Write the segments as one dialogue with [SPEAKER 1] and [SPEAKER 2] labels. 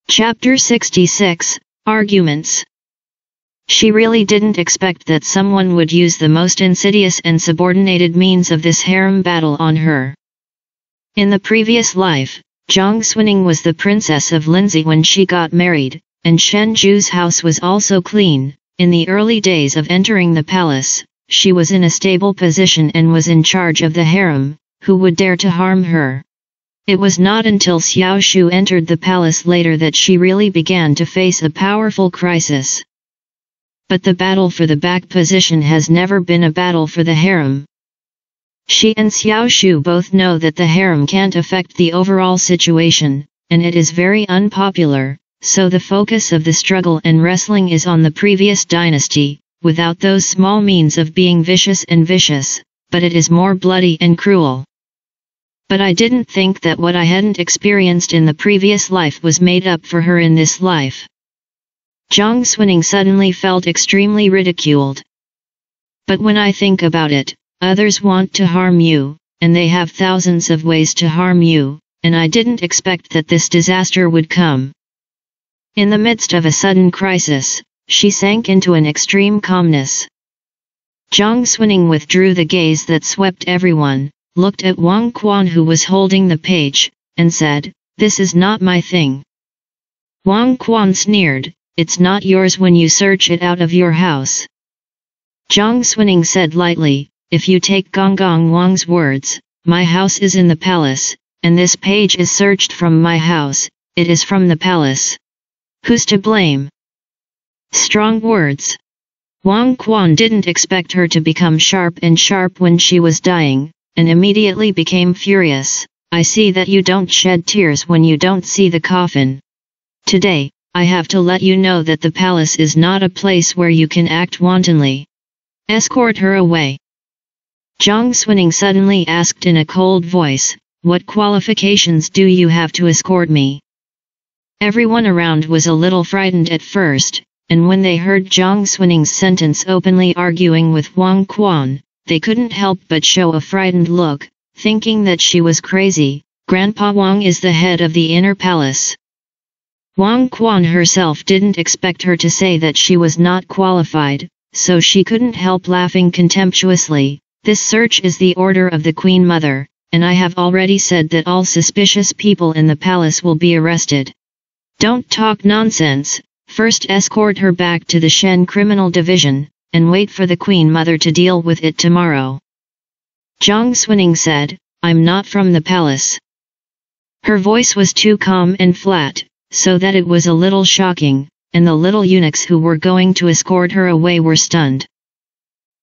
[SPEAKER 1] Chapter 66, Arguments. She really didn't expect that someone would use the most insidious and subordinated means of this harem battle on her. In the previous life, Zhang Xuning was the princess of Lindsay when she got married, and Shen Zhu's house was also clean. In the early days of entering the palace, she was in a stable position and was in charge of the harem. Who would dare to harm her? It was not until Xiao Shu entered the palace later that she really began to face a powerful crisis. But the battle for the back position has never been a battle for the harem. She and Xiao Shu both know that the harem can't affect the overall situation, and it is very unpopular, so the focus of the struggle and wrestling is on the previous dynasty, without those small means of being vicious, but it is more bloody and cruel. But I didn't think that what I hadn't experienced in the previous life was made up for her in this life. Zhang Xuning suddenly felt extremely ridiculed. But when I think about it, others want to harm you, and they have thousands of ways to harm you, and I didn't expect that this disaster would come. In the midst of a sudden crisis, she sank into an extreme calmness. Zhang Xuning withdrew the gaze that swept everyone, looked at Wang Quan who was holding the page, and said, "This is not my thing." Wang Quan sneered, "It's not yours when you search it out of your house." Zhang Xuning said lightly, "If you take Gong Wang's words, my house is in the palace, and this page is searched from my house, it is from the palace. Who's to blame?" Strong words. Wang Quan didn't expect her to become sharp when she was dying, and immediately became furious. "I see that you don't shed tears when you don't see the coffin. Today, I have to let you know that the palace is not a place where you can act wantonly. Escort her away." Zhang Xuning suddenly asked in a cold voice, "What qualifications do you have to escort me?" Everyone around was a little frightened at first, and when they heard Zhang Xuning's sentence openly arguing with Wang Quan, they couldn't help but show a frightened look, thinking that she was crazy. Grandpa Wang is the head of the inner palace. Wang Quan herself didn't expect her to say that she was not qualified, so she couldn't help laughing contemptuously. "This search is the order of the Queen Mother, and I have already said that all suspicious people in the palace will be arrested. Don't talk nonsense, first escort her back to the Shen Criminal Division, and wait for the Queen Mother to deal with it tomorrow." Zhang Xuning said, "I'm not from the palace." Her voice was too calm and flat, so that it was a little shocking, and the little eunuchs who were going to escort her away were stunned.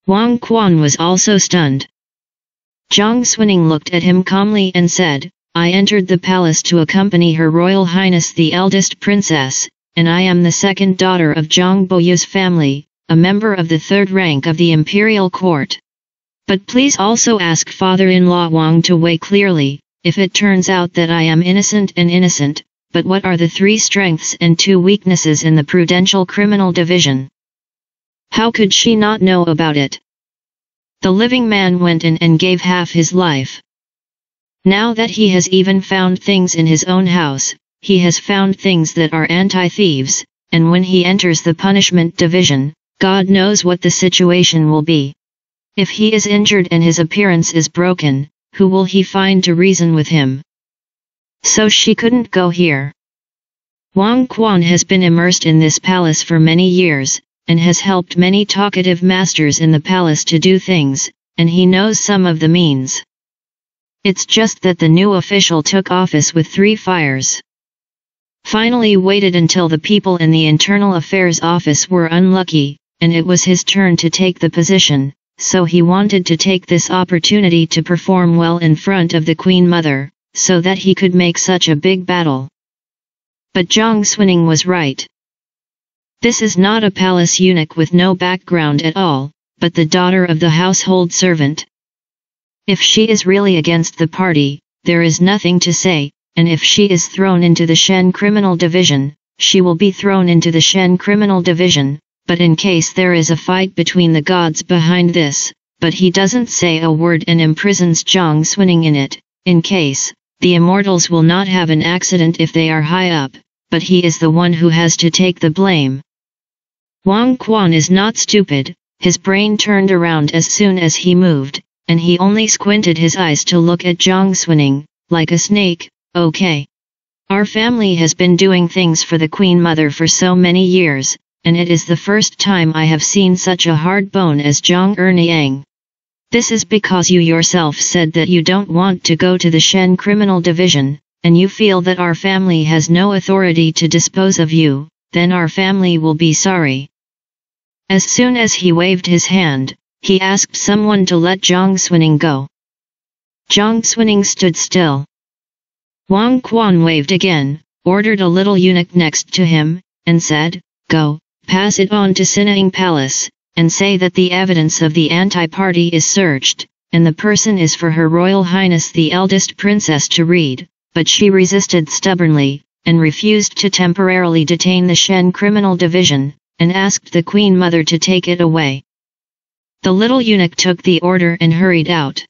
[SPEAKER 1] Wang Quan was also stunned. Zhang Xuning looked at him calmly and said, "I entered the palace to accompany Her Royal Highness the eldest princess, and I am the second daughter of Zhang Boyu's family, a member of the third rank of the imperial court. But please also ask father-in-law Wang to weigh clearly, if it turns out that I am innocent, but what are the 3 strengths and 2 weaknesses in the Prudential Criminal Division? How could she not know about it? The living man went in and gave half his life. Now that he has even found things in his own house, he has found things that are anti-thieves, and when he enters the punishment division, God knows what the situation will be. If he is injured and his appearance is broken, who will he find to reason with him? So she couldn't go here." Wang Quan has been immersed in this palace for many years, and has helped many talkative masters in the palace to do things, and he knows some of the means. It's just that the new official took office with 3 fires. Finally waited until the people in the Internal Affairs office were unlucky, and it was his turn to take the position, so he wanted to take this opportunity to perform well in front of the Queen Mother, so that he could make such a big battle. But Zhang Xuning was right. This is not a palace eunuch with no background at all, but the daughter of the household servant. If she is really against the party, there is nothing to say, and if she is thrown into the Shen Criminal Division, she will be thrown into the Shen Criminal Division, but in case there is a fight between the gods behind this, but he doesn't say a word and imprisons Zhang Xuning in it, in case, the immortals will not have an accident if they are high up, but he is the one who has to take the blame. Wang Quan is not stupid, his brain turned around as soon as he moved, and he only squinted his eyes to look at Zhang Suning, like a snake. Okay. Our family has been doing things for the Queen Mother for so many years, and it is the first time I have seen such a hard bone as Zhang Erniang. This is because you yourself said that you don't want to go to the Shen Criminal Division, and you feel that our family has no authority to dispose of you, then our family will be sorry. As soon as he waved his hand, he asked someone to let Zhang Suning go. Zhang Suning stood still. Wang Quan waved again, ordered a little eunuch next to him, and said, "Go, pass it on to Sinaing Palace, and say that the evidence of the anti-party is searched, and the person is for Her Royal Highness the eldest princess to read," but she resisted stubbornly, and refused to temporarily detain the Shen Criminal Division, and asked the Queen Mother to take it away. The little eunuch took the order and hurried out.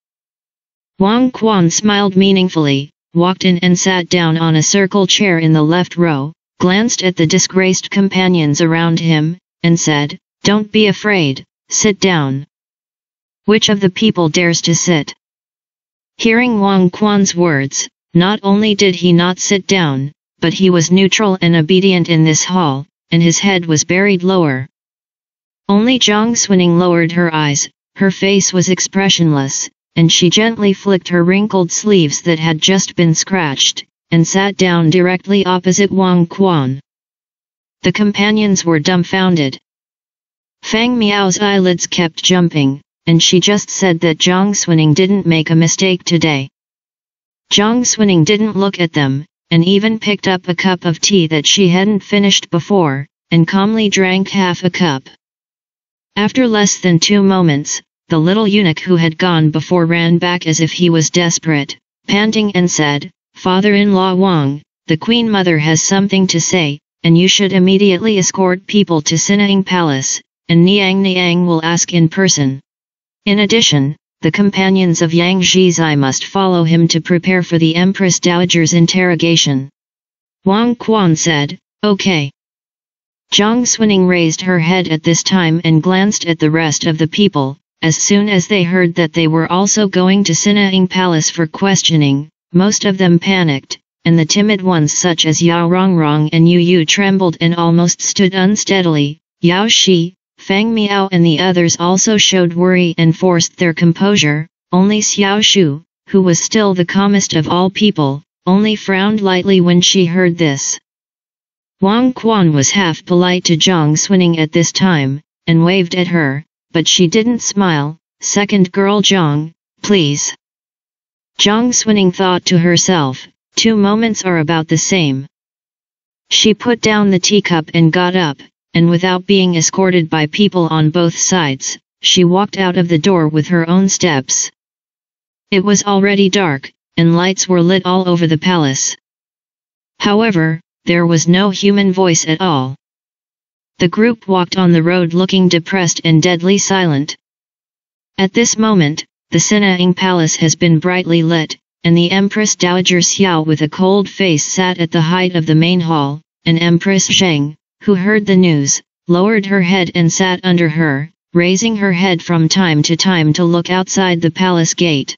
[SPEAKER 1] Wang Quan smiled meaningfully, walked in and sat down on a circle chair in the left row, glanced at the disgraced companions around him, and said, "Don't be afraid, sit down. Which of the people dares to sit?" Hearing Wang Quan's words, not only did he not sit down, but he was neutral and obedient in this hall, and his head was buried lower. Only Zhang Suning lowered her eyes, her face was expressionless, and she gently flicked her wrinkled sleeves that had just been scratched, and sat down directly opposite Wang Quan. The companions were dumbfounded. Fang Miao's eyelids kept jumping, and she just said that Zhang Suning didn't make a mistake today. Zhang Suning didn't look at them, and even picked up a cup of tea that she hadn't finished before, and calmly drank half a cup. After less than 2 moments, the little eunuch who had gone before ran back as if he was desperate, panting, and said, "Father-in-law Wang, the Queen Mother has something to say, and you should immediately escort people to Sinaing Palace, and Niang will ask in person. In addition, the companions of Yang Zhizai must follow him to prepare for the Empress Dowager's interrogation." Wang Quan said, "Okay." Zhang Suning raised her head at this time and glanced at the rest of the people. As soon as they heard that they were also going to Sinaing Palace for questioning, most of them panicked, and the timid ones such as Yao Rongrong and Yu Yu trembled and almost stood unsteadily. Yao Shi, Fang Miao and the others also showed worry and forced their composure. Only Xiao Shu, who was still the calmest of all people, only frowned lightly when she heard this. Wang Quan was half polite to Zhang Suning at this time, and waved at her, but she didn't smile. "Second girl Zhang, please." Zhang Suning thought to herself, 2 moments are about the same. She put down the teacup and got up, and without being escorted by people on both sides, she walked out of the door with her own steps. It was already dark, and lights were lit all over the palace. However, there was no human voice at all. The group walked on the road looking depressed and deadly silent. At this moment, the Sinaing Palace has been brightly lit, and the Empress Dowager Xiao with a cold face sat at the height of the main hall, and Empress Zheng, who heard the news, lowered her head and sat under her, raising her head from time to time to look outside the palace gate.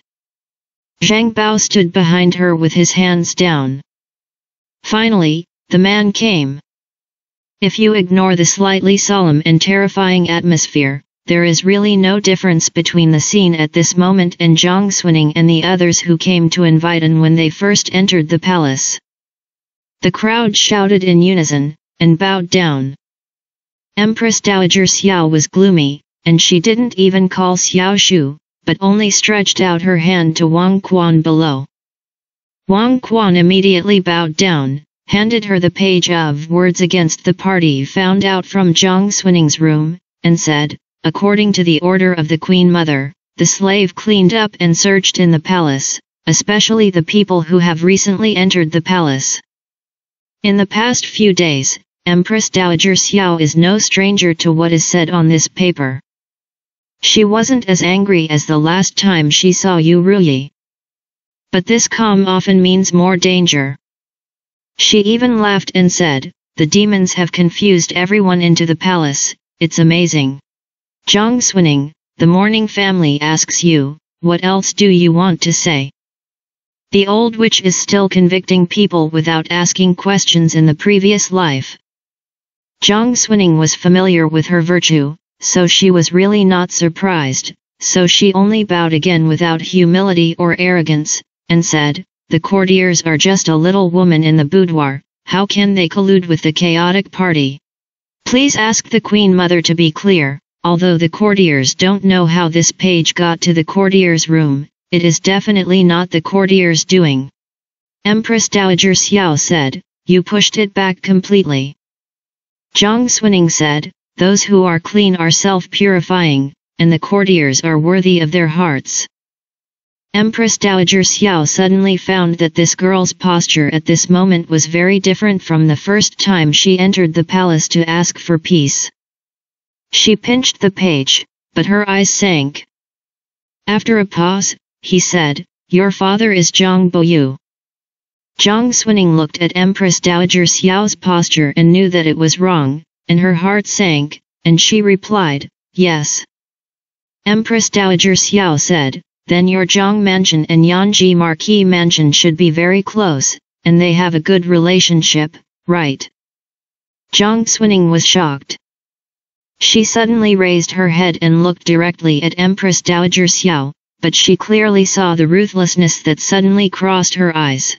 [SPEAKER 1] Zhang Bao stood behind her with his hands down. Finally, the man came. If you ignore the slightly solemn and terrifying atmosphere, there is really no difference between the scene at this moment and Zhang Suning and the others who came to invite him when they first entered the palace. The crowd shouted in unison, and bowed down. Empress Dowager Xiao was gloomy, and she didn't even call Xiao Shu, but only stretched out her hand to Wang Quan below. Wang Quan immediately bowed down, handed her the page of words against the party found out from Zhang Suning's room, and said, "According to the order of the Queen Mother, the slave cleaned up and searched in the palace, especially the people who have recently entered the palace. In the past few days, Empress Dowager Xiao is no stranger to what is said on this paper. She wasn't as angry as the last time she saw Yu Ruyi. But this calm often means more danger. She even laughed and said, "The demons have confused everyone into the palace, it's amazing." Zhang Xuning, the mourning family asks you, what else do you want to say? The old witch is still convicting people without asking questions in the previous life. Zhang Xuning was familiar with her virtue, so she was really not surprised, so she only bowed again without humility or arrogance, and said, "The courtiers are just a little woman in the boudoir, how can they collude with the chaotic party? Please ask the Queen Mother to be clear, although the courtiers don't know how this page got to the courtiers' room, it is definitely not the courtiers' doing." Empress Dowager Xiao said, "You pushed it back completely." Zhang Xuning said, "Those who are clean are self-purifying, and the courtiers are worthy of their hearts." Empress Dowager Xiao suddenly found that this girl's posture at this moment was very different from the first time she entered the palace to ask for peace. She pinched the page, but her eyes sank. After a pause, he said, "Your father is Zhang Boyu." Zhang Xuning looked at Empress Dowager Xiao's posture and knew that it was wrong, and her heart sank, and she replied, "Yes." Empress Dowager Xiao said, "Then your Zhang Mansion and Yanji Marquis Mansion should be very close, and they have a good relationship, right?" Zhang Xuning was shocked. She suddenly raised her head and looked directly at Empress Dowager Xiao, but she clearly saw the ruthlessness that suddenly crossed her eyes.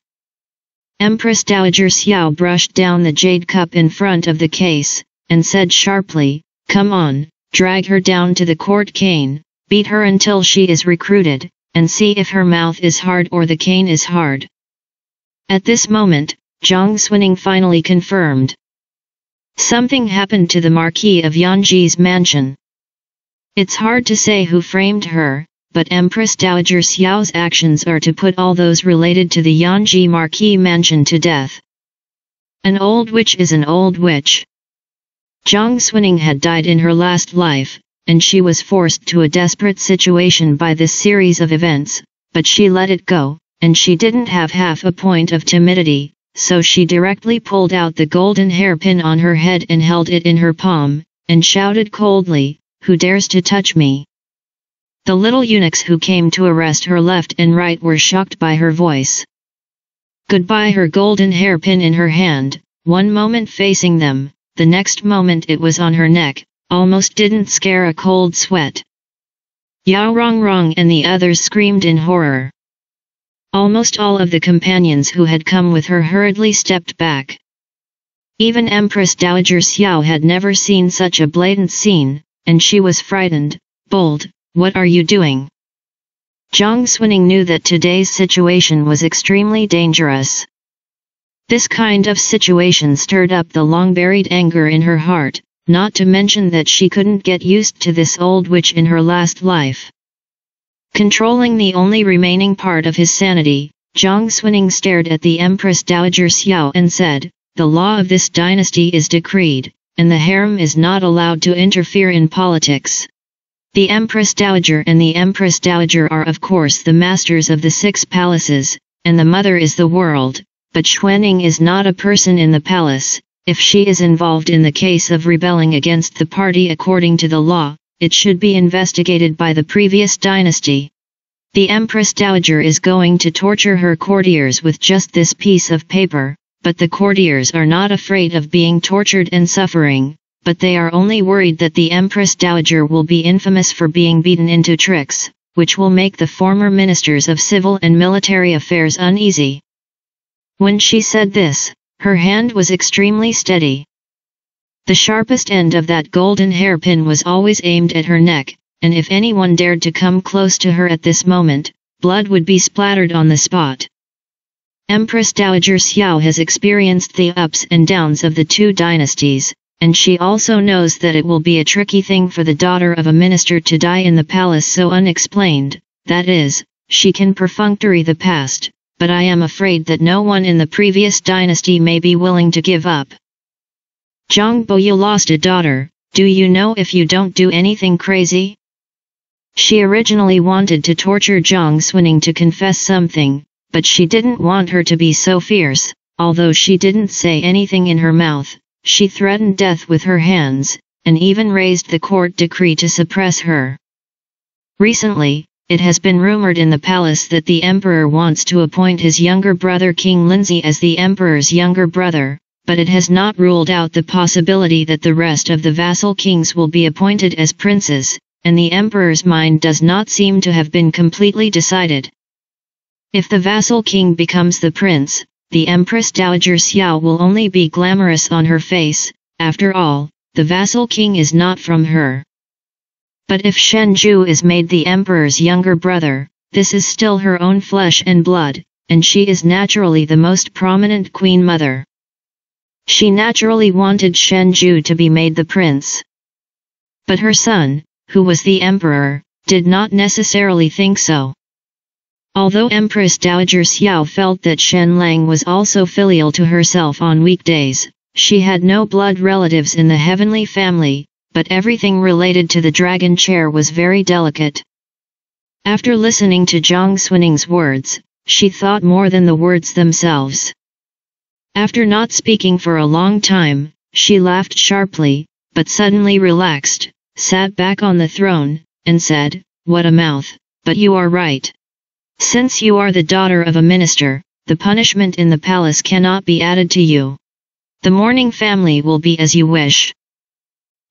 [SPEAKER 1] Empress Dowager Xiao brushed down the jade cup in front of the case, and said sharply, "Come on, drag her down to the court cane, beat her until she is recruited, and see if her mouth is hard or the cane is hard." At this moment, Zhang Xuning finally confirmed. Something happened to the Marquis of Yanji's mansion. It's hard to say who framed her, but Empress Dowager Xiao's actions are to put all those related to the Yanji Marquis mansion to death. An old witch is an old witch. Zhang Xuning had died in her last life, and she was forced to a desperate situation by this series of events, but she let it go, and she didn't have half a point of timidity, so she directly pulled out the golden hairpin on her head and held it in her palm, and shouted coldly, "Who dares to touch me?" The little eunuchs who came to arrest her left and right were shocked by her voice. Goodbye, her golden hairpin in her hand, one moment facing them, the next moment it was on her neck, almost didn't scare a cold sweat. Yao Rongrong and the others screamed in horror. Almost all of the companions who had come with her hurriedly stepped back. Even Empress Dowager Xiao had never seen such a blatant scene, and she was frightened. "Bold, what are you doing?" Zhang Xuning knew that today's situation was extremely dangerous. This kind of situation stirred up the long-buried anger in her heart, not to mention that she couldn't get used to this old witch in her last life. Controlling the only remaining part of his sanity, Zhang Xuning stared at the Empress Dowager Xiao and said, "The law of this dynasty is decreed, and the harem is not allowed to interfere in politics. The Empress Dowager and the Empress Dowager are of course the masters of the 6 palaces, and the mother is the world, but Xuanning is not a person in the palace. If she is involved in the case of rebelling against the party according to the law, it should be investigated by the previous dynasty. The Empress Dowager is going to torture her courtiers with just this piece of paper, but the courtiers are not afraid of being tortured and suffering, but they are only worried that the Empress Dowager will be infamous for being beaten into tricks, which will make the former ministers of civil and military affairs uneasy." When she said this, her hand was extremely steady. The sharpest end of that golden hairpin was always aimed at her neck, and if anyone dared to come close to her at this moment, blood would be splattered on the spot. Empress Dowager Xiao has experienced the ups and downs of the 2 dynasties, and she also knows that it will be a tricky thing for the daughter of a minister to die in the palace so unexplained. That is, she can perfunctory the past, but I am afraid that no one in the previous dynasty may be willing to give up. Zhang Boyu lost a daughter, do you know if you don't do anything crazy? She originally wanted to torture Zhang Xuning to confess something, but she didn't want her to be so fierce, although she didn't say anything in her mouth, she threatened death with her hands, and even raised the court decree to suppress her. Recently, it has been rumored in the palace that the emperor wants to appoint his younger brother King Lindsay as the emperor's younger brother, but it has not ruled out the possibility that the rest of the vassal kings will be appointed as princes, and the emperor's mind does not seem to have been completely decided. If the vassal king becomes the prince, the Empress Dowager Xiao will only be glamorous on her face. After all, the vassal king is not from her. But if Shenju is made the emperor's younger brother, this is still her own flesh and blood, and she is naturally the most prominent queen mother. She naturally wanted Shenju to be made the prince. But her son, who was the emperor, did not necessarily think so. Although Empress Dowager Xiao felt that Shen Lang was also filial to herself on weekdays, she had no blood relatives in the heavenly family, but everything related to the dragon chair was very delicate. After listening to Zhang Xunning's words, she thought more than the words themselves. After not speaking for a long time, she laughed sharply, but suddenly relaxed, sat back on the throne, and said, "What a mouth, but you are right. Since you are the daughter of a minister, the punishment in the palace cannot be added to you. The mourning family will be as you wish."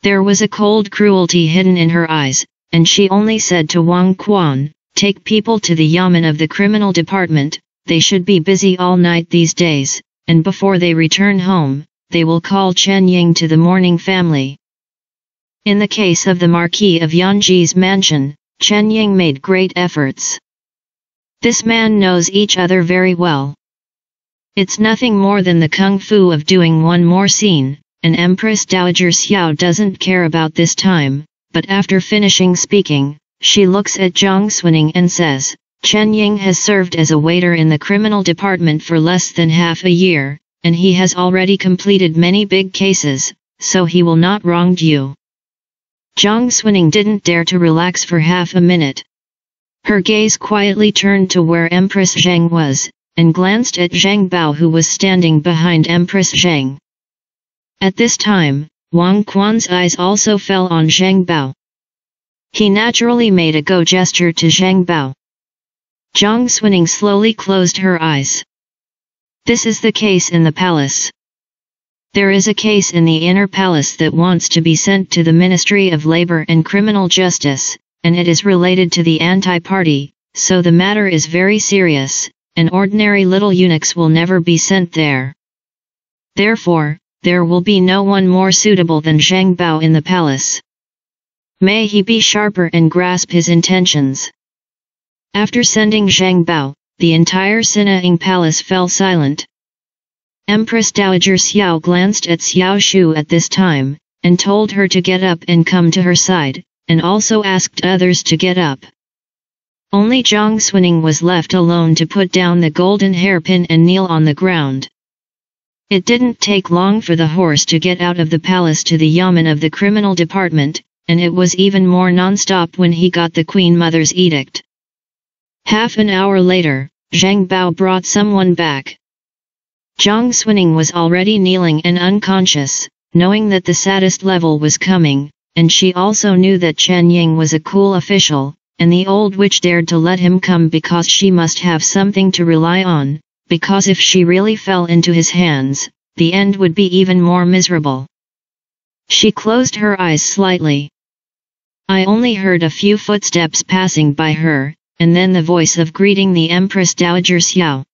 [SPEAKER 1] There was a cold cruelty hidden in her eyes, and she only said to Wang Quan, "Take people to the yamen of the criminal department, they should be busy all night these days, and before they return home, they will call Chen Ying to the mourning family." In the case of the Marquis of Yanji's mansion, Chen Ying made great efforts. This man knows each other very well. It's nothing more than the kung fu of doing one more scene, and Empress Dowager Xiao doesn't care about this time, but after finishing speaking, she looks at Zhang Xuning and says, "Chen Ying has served as a waiter in the criminal department for less than half a year, and he has already completed many big cases, so he will not wrong you." Zhang Xuning didn't dare to relax for half a minute. Her gaze quietly turned to where Empress Zheng was, and glanced at Zhang Bao who was standing behind Empress Zheng. At this time, Wang Quan's eyes also fell on Zhang Bao. He naturally made a go gesture to Zhang Bao. Zhang Xuning slowly closed her eyes. This is the case in the palace. There is a case in the inner palace that wants to be sent to the Ministry of Labor and Criminal Justice, and it is related to the anti-party, so the matter is very serious, and ordinary little eunuchs will never be sent there. Therefore, there will be no one more suitable than Zhang Bao in the palace. May he be sharper and grasp his intentions. After sending Zhang Bao, the entire Sinaing palace fell silent. Empress Dowager Xiao glanced at Xiao Shu at this time, and told her to get up and come to her side, and also asked others to get up. Only Zhang Xuning was left alone to put down the golden hairpin and kneel on the ground. It didn't take long for the horse to get out of the palace to the yamen of the criminal department, and it was even more non-stop when he got the Queen Mother's edict. Half an hour later, Zhang Bao brought someone back. Zhang Xuning was already kneeling and unconscious, knowing that the saddest level was coming, and she also knew that Chen Ying was a cool official, and the old witch dared to let him come because she must have something to rely on, because if she really fell into his hands, the end would be even more miserable. She closed her eyes slightly. I only heard a few footsteps passing by her, and then the voice of greeting the Empress Dowager Xiao.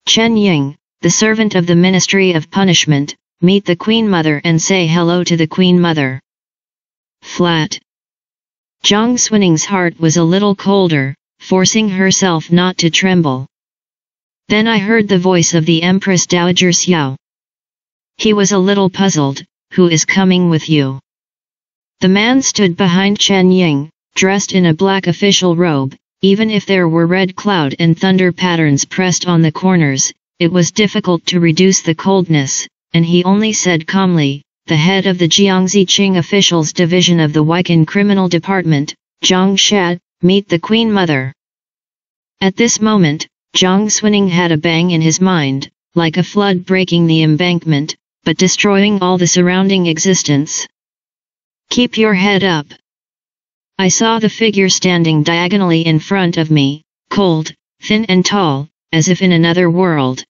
[SPEAKER 1] "Chen Ying, the servant of the Ministry of Punishment, meet the Queen Mother and say hello to the Queen Mother." Flat. Zhang Xunning's heart was a little colder, forcing herself not to tremble. Then I heard the voice of the Empress Dowager Xiao. He was a little puzzled. "Who is coming with you?" The man stood behind Chen Ying, dressed in a black official robe. Even if there were red cloud and thunder patterns pressed on the corners, it was difficult to reduce the coldness, and he only said calmly, "The head of the Jiangxi Qing officials division of the Weikan Criminal Department, Zhang Sha, meet the Queen Mother." At this moment, Zhang Xuning had a bang in his mind. like a flood breaking the embankment, but destroying all the surrounding existence. Keep your head up. I saw the figure standing diagonally in front of me, cold, thin and tall, as if in another world.